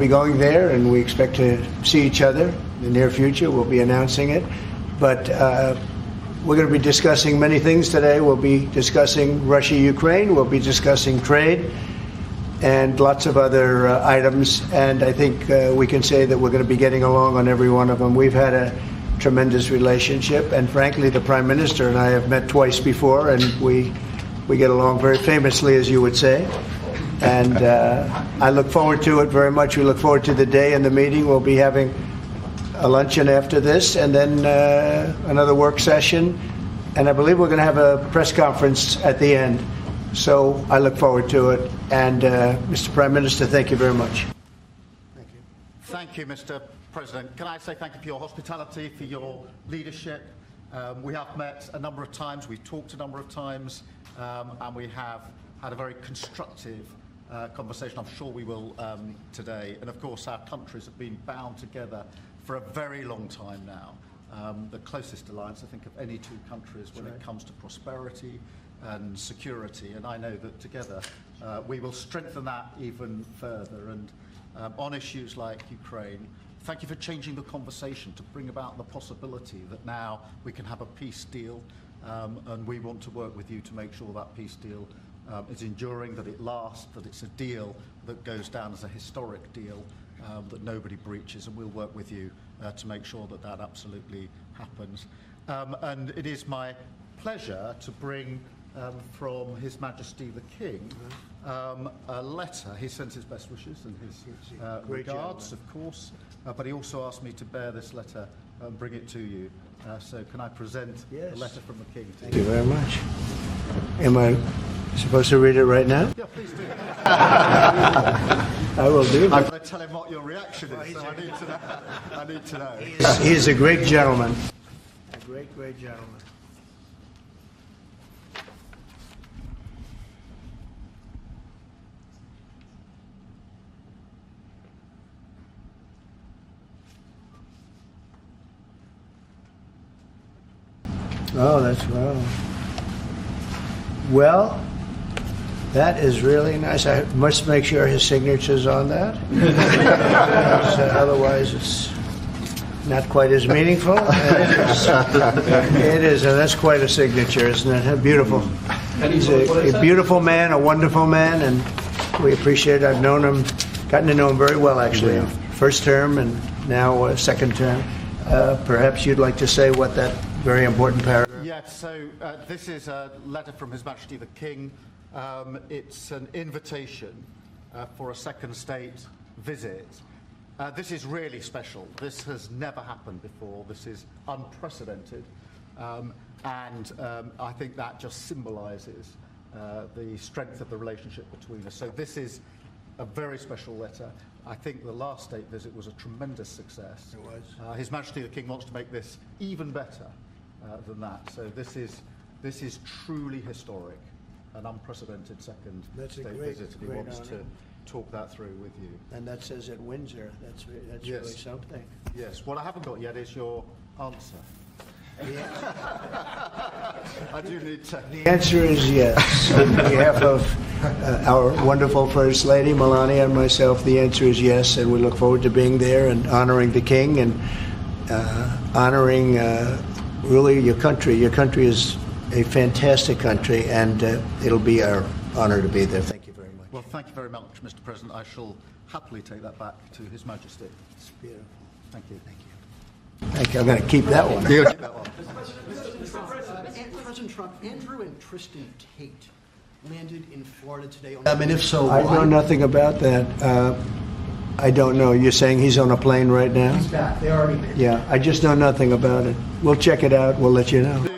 be going there, and we expect to see each other in the near future. We'll be announcing it. But we're going to be discussing many things today. We'll be discussing Russia-Ukraine. We'll be discussing trade and lots of other items. And I think we can say that we're going to be getting along on every one of them. We've had a tremendous relationship. And frankly, the Prime Minister and I have met twice before, and we get along very famously, as you would say. And I look forward to it very much. We look forward to the day and the meeting. We'll be having a luncheon after this, and then another work session. And I believe we're going to have a press conference at the end. So I look forward to it. And Mr. Prime Minister, thank you very much. Thank you. Thank you, Mr. President. Can I say thank you for your hospitality, for your leadership. We have met a number of times, we've talked a number of times, and we have had a very constructive conversation. I'm sure we will today. And of course, our countries have been bound together for a very long time now. The closest alliance, I think, of any two countries when it comes to prosperity and security. And I know that together we will strengthen that even further. And on issues like Ukraine, thank you for changing the conversation to bring about the possibility that now we can have a peace deal. And we want to work with you to make sure that peace deal is enduring, that it lasts, that it's a deal that goes down as a historic deal, that nobody breaches, and we'll work with you to make sure that that absolutely happens. And it is my pleasure to bring from His Majesty the King a letter. He sends his best wishes and his regards, of course, but he also asked me to bear this letter and bring it to you. So can I present the letter from the King to you? Thank you very much. Am I supposed to read it right now? Yeah, please do. I will do that. I'm going to tell him what your reaction is, so I need to know. I need to know. He is a great gentleman. A great, great gentleman. Oh, that's well. Well, that is really nice. I must make sure his signature's on that. Otherwise, it's not quite as meaningful. It is, and that's quite a signature, isn't it? Beautiful. He's a beautiful man, a wonderful man, and we appreciate it. I've known him, gotten to know him very well, actually. Yeah. First term and now second term. Perhaps you'd like to say what that very important paragraph. Yes, so this is a letter from His Majesty the King. It's an invitation for a second state visit. This is really special. This has never happened before. This is unprecedented. And I think that just symbolises the strength of the relationship between us. So this is a very special letter. I think the last state visit was a tremendous success. It was. His Majesty the King wants to make this even better than that. So this is truly historic, an unprecedented second state visit. He wants to talk that through with you. And that says at Windsor. That's yes. Really something. Yes. What I haven't got yet is your answer. I do need to. The answer is yes. On behalf of our wonderful First Lady, Melania, and myself, the answer is yes, and we look forward to being there and honoring the King and honoring really your country. Your country is a fantastic country, and it'll be our honor to be there. Thank you very much. Well, thank you very much, Mr. President. I shall happily take that back to His Majesty. It's beautiful. Thank you. Thank you. Thank you. I'm going to keep that one. You'll keep that one. President Trump, Andrew and Tristan Tate landed in Florida today. And if so, I why? know nothing about that. I don't know. You're saying he's on a plane right now? He's back. They already made it. Yeah, I just know nothing about it. We'll check it out. We'll let you know. Look,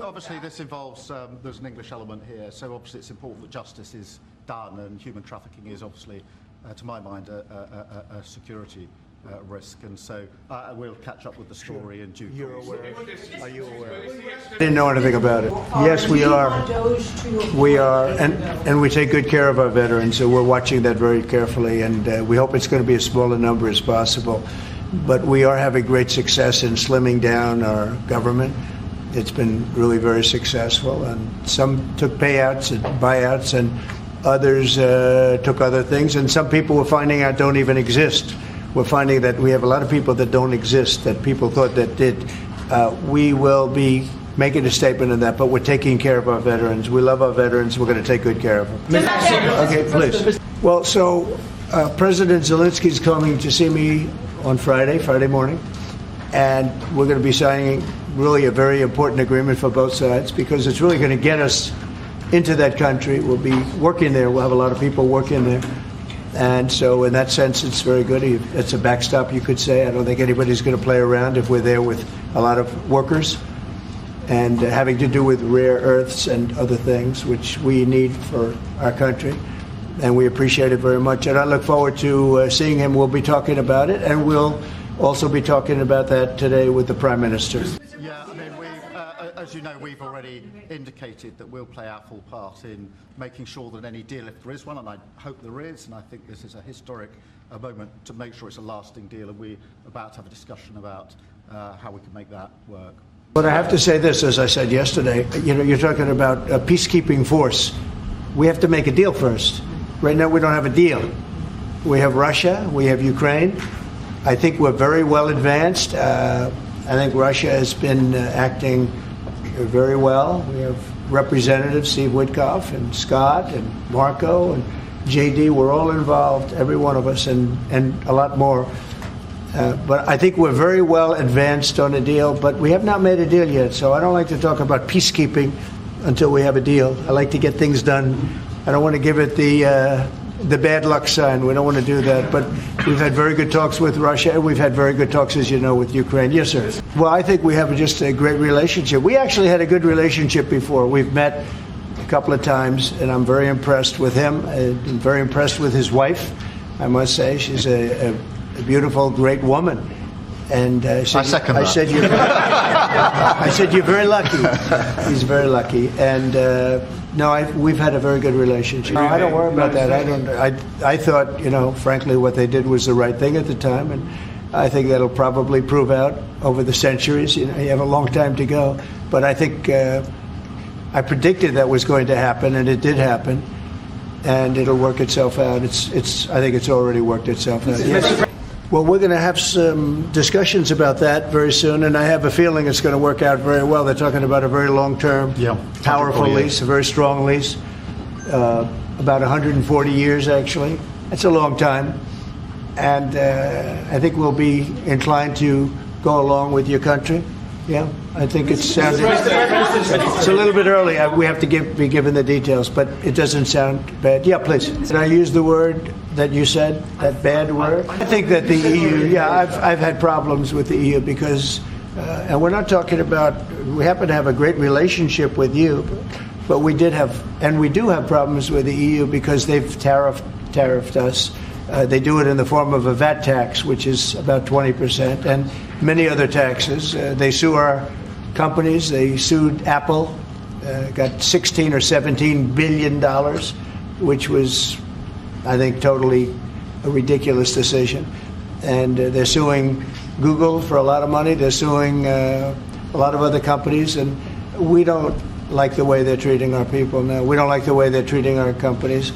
obviously this involves, there's an English element here, so obviously it's important that justice is done, and human trafficking is obviously, to my mind, a security risk, and so we'll catch up with the story in due course. You're aware? Are you aware? I didn't know anything about it. Yes, we are. We are, and we take good care of our veterans, so we're watching that very carefully, and we hope it's going to be as small a number as possible. But we are having great success in slimming down our government. It's been really very successful, and some took payouts and buyouts, and Others took other things, and some people we're finding out don't even exist. We're finding that we have a lot of people that don't exist, that people thought that did. We will be making a statement on that, but we're taking care of our veterans. We love our veterans. We're going to take good care of them. Okay, please. Well, so President Zelensky is coming to see me on Friday morning, and we're going to be signing really a very important agreement for both sides, because it's really going to get us into that country. We'll be working there. We'll have a lot of people working there. And so in that sense, it's very good. It's a backstop, you could say. I don't think anybody's going to play around if we're there with a lot of workers and having to do with rare earths and other things, which we need for our country. And we appreciate it very much. And I look forward to seeing him. We'll be talking about it. And we'll also be talking about that today with the Prime Minister. Yeah, I mean, as you know, we've already indicated that we'll play our full part in making sure that any deal, if there is one, and I hope there is, and I think this is a historic moment to make sure it's a lasting deal, and we're about to have a discussion about how we can make that work. But I have to say this, as I said yesterday, you're talking about a peacekeeping force. We have to make a deal first. Right now we don't have a deal. We have Russia, we have Ukraine. I think we're very well advanced. I think Russia has been acting very well. We have Representatives Steve Witkoff and Scott and Marco and JD. We're all involved, every one of us, and a lot more. But I think we're very well advanced on a deal, but we have not made a deal yet. So I don't like to talk about peacekeeping until we have a deal. I like to get things done. I don't want to give it the bad luck sign. We don't want to do that. But we've had very good talks with Russia, and we've had very good talks, as you know, with Ukraine. Yes, sir. Well, I think we have just a great relationship. We actually had a good relationship before. We've met a couple of times, and I'm very impressed with him. I'm very impressed with his wife, I must say. She's a beautiful, great woman. And I said, I said you're very lucky. He's very lucky. And no, we've had a very good relationship. No, I don't worry about that. I thought, frankly, what they did was the right thing at the time, and I think that'll probably prove out over the centuries. You have a long time to go, but I think I predicted that was going to happen, and it did happen, and it'll work itself out. I think it's already worked itself out. Yes. Well, we're going to have some discussions about that very soon, and I have a feeling it's going to work out very well. They're talking about a very long-term, powerful lease, a very strong lease, about 140 years, actually. That's a long time, and I think we'll be inclined to go along with your country. Yeah, I think it's sounding. It's a little bit early. We have to be given the details, but it doesn't sound bad. Yeah, please. Did I use the word that you said, that bad word? I think that the EU, I've had problems with the EU because, and we're not talking about, we happen to have a great relationship with you, but we do have problems with the EU because they've tariffed us. They do it in the form of a VAT tax, which is about 20%, and many other taxes. They sue our companies. They sued Apple, got $16 or $17 billion, which was, I think, totally a ridiculous decision. And they're suing Google for a lot of money. They're suing a lot of other companies, and we don't like the way they're treating our people now. We don't like the way they're treating our companies.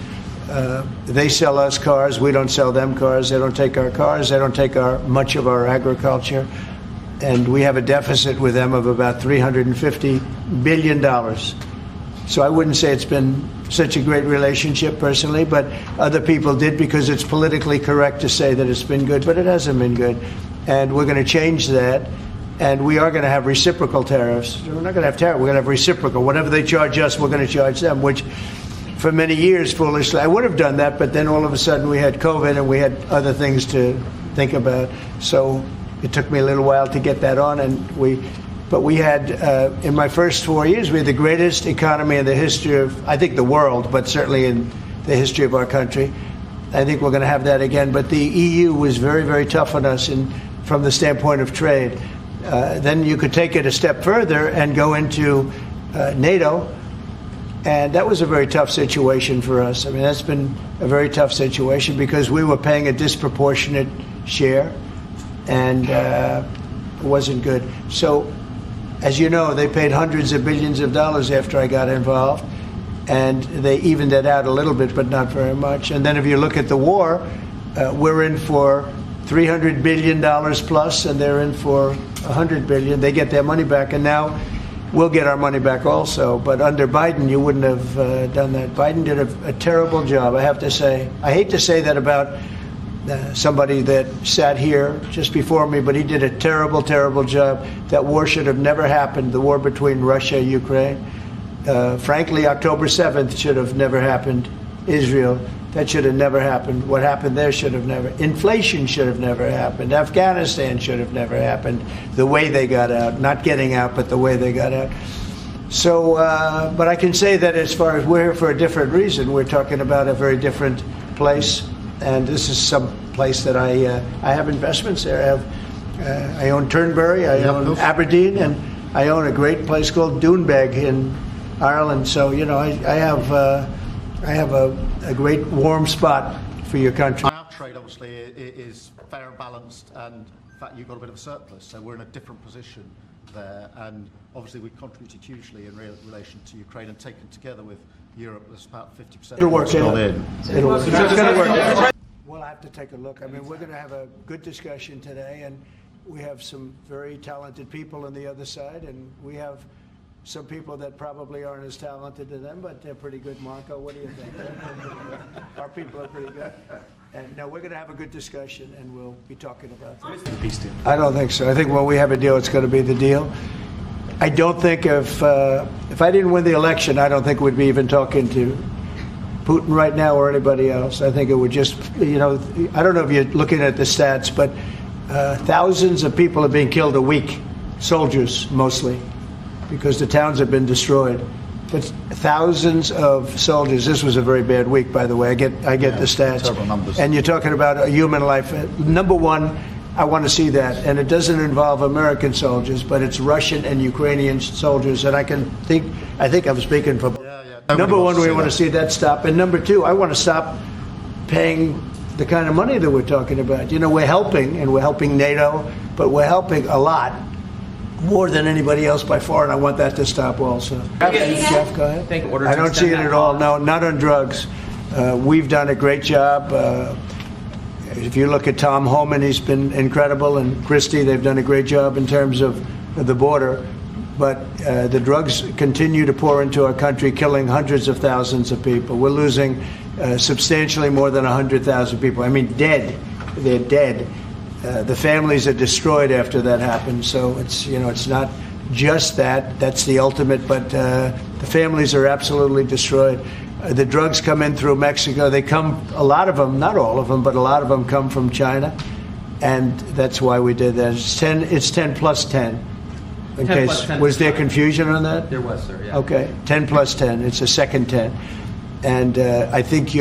They sell us cars. We don't sell them cars. They don't take our cars. They don't take much of our agriculture. And we have a deficit with them of about $350 billion. So I wouldn't say it's been such a great relationship personally, but other people did because it's politically correct to say that it's been good, but it hasn't been good. And we're going to change that. And we are going to have reciprocal tariffs. We're not going to have tariffs. We're going to have reciprocal. Whatever they charge us, we're going to charge them, which for many years, foolishly, I would have done that, but then all of a sudden we had COVID and we had other things to think about. So it took me a little while to get that on, but we had, in my first 4 years, we had the greatest economy in the history of, I think, the world, but certainly in the history of our country. I think we're going to have that again, but the EU was very, very tough on us from the standpoint of trade. Then you could take it a step further and go into NATO. And that was a very tough situation for us. I mean, that's been a very tough situation because we were paying a disproportionate share, and it wasn't good. So, as you know, they paid hundreds of billions of dollars after I got involved, and they evened it out a little bit, but not very much. And then if you look at the war, we're in for $300 billion plus, and they're in for $100 billion. They get their money back, and now we'll get our money back also. But under Biden, you wouldn't have done that. Biden did a terrible job, I have to say. I hate to say that about somebody that sat here just before me, but he did a terrible, terrible job. That war should have never happened, the war between Russia and Ukraine. Frankly, October 7th should have never happened. Israel, that should have never happened. What happened there should have never. Inflation should have never happened. Afghanistan should have never happened. The way they got out, not getting out, but the way they got out. So, but I can say that as far as we're here for a different reason, we're talking about a very different place, and this is some place that I have investments there. I own Turnberry, I own Aberdeen, and I own a great place called Doonbeg in Ireland. So, you know, I have a great warm spot for your country. Our trade, obviously, is fair and balanced, and in fact, you've got a bit of a surplus, so we're in a different position there. And obviously, we contributed hugely in relation to Ukraine, and taken together with Europe, there's about 50%. It'll work. It'll work. It's going to work. We'll have to take a look. I mean, we're going to have a good discussion today, and we have some very talented people on the other side, and we have some people that probably aren't as talented as them, but they're pretty good. Marco, what do you think? Our people are pretty good. And no, we're going to have a good discussion, and we'll be talking about that. I don't think so. I think when we have a deal, it's going to be the deal. I don't think if I didn't win the election, I don't think we'd be even talking to Putin right now or anybody else. I think it would just, you know, I don't know if you're looking at the stats, but thousands of people are being killed a week, soldiers mostly, because the towns have been destroyed. But thousands of soldiers. This was a very bad week, by the way. I get the stats. Terrible numbers. And you're talking about a human life. Number one, I want to see that, and it doesn't involve American soldiers, but it's Russian and Ukrainian soldiers. And I think I'm speaking for. Number one, we want to see that stop, and number two, I want to stop paying the kind of money that we're talking about. You know, we're helping, and we're helping NATO, but we're helping a lot. More than anybody else by far, and I want that to stop also. Jeff, go ahead. I don't see it at all. No, not on drugs. We've done a great job. If you look at Tom Homan, he's been incredible, and Christie, they've done a great job in terms of the border. But the drugs continue to pour into our country, killing hundreds of thousands of people. We're losing substantially more than 100,000 people. I mean, dead. They're dead. The families are destroyed after that happens. So it's, you know, it's not just that. That's the ultimate. But the families are absolutely destroyed. The drugs come in through Mexico. They come, a lot of them, not all of them, but a lot of them come from China. And that's why we did that. It's 10 plus 10. In 10 case, plus 10 was there confusion on that? There was, sir, yeah. Okay, 10 plus 10. It's a second 10. And I think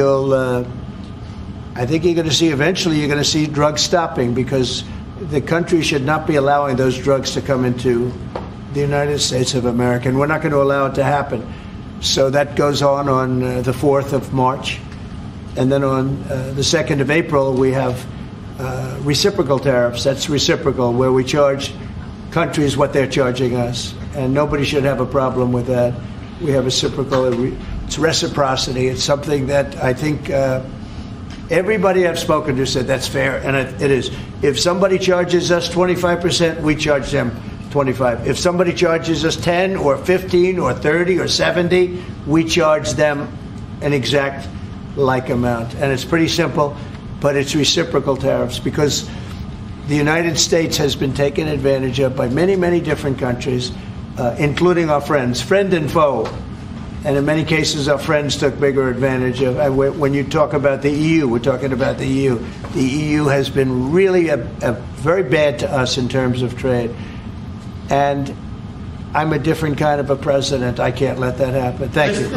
I think you're going to see, eventually you're going to see drugs stopping, because the country should not be allowing those drugs to come into the United States of America, and we're not going to allow it to happen. So that goes on the 4th of March. And then on the 2nd of April, we have reciprocal tariffs. That's reciprocal, where we charge countries what they're charging us, and nobody should have a problem with that. We have reciprocal. It's reciprocity. It's something that I think everybody I've spoken to said that's fair, and it is. If somebody charges us 25%, we charge them 25. If somebody charges us 10 or 15 or 30 or 70, we charge them an exact like amount. And it's pretty simple, but it's reciprocal tariffs, because the United States has been taken advantage of by many, many different countries, including our friends, friend and foe. And in many cases, our friends took bigger advantage of. When you talk about the EU, we're talking about the EU. The EU has been really very bad to us in terms of trade. And I'm a different kind of a president. I can't let that happen. Thank you.